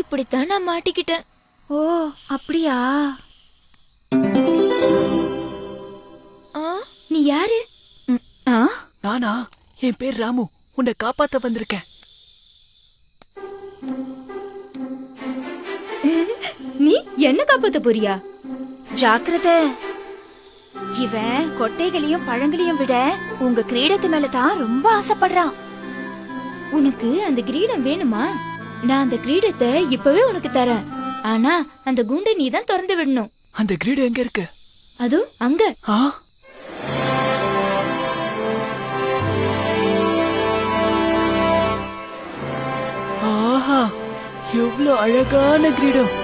இப்படித்தான் நான் மாட்டிக்கிட்டேன். ஓ அப்படியா? நீ யாரு? நானா? என் பேர் ராமு. உன்னை காப்பாத்த வந்திருக்கேன். நீ என்ன காப்பாத்த போறியா? ஜாக்கிரதை, இவன் கொட்டைகளையும் பழங்களையும் விட உங்க கிரீடத்து மேலதான் ரொம்ப ஆசைப்படுறான். உனக்கு அந்த கிரீடம் வேணுமா? நான் அந்த கிரீடத்தை இப்பவே உனக்கு தரேன். ஆனா அந்த குண்டை நீ தான் திறந்து விடணும். அந்த கிரீடம் எங்க இருக்கு? அது அங்க. ஆஹா, எவ்வளவு அழகான கிரீடம்.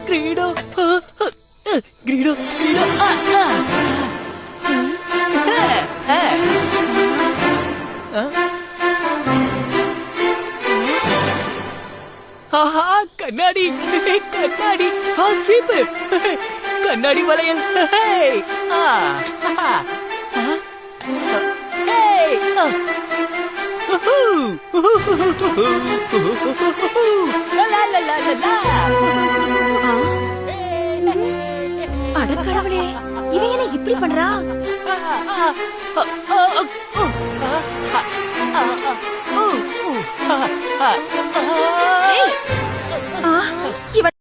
கிரீடம் கிரீடம் கிரீடம். ஆஹா, கண்ணாடி கண்ணாடி. சீப்பு, கண்ணாடி வளையல். அடக்கடவுளே, இவன் என்ன இப்படி பண்றா? இவன்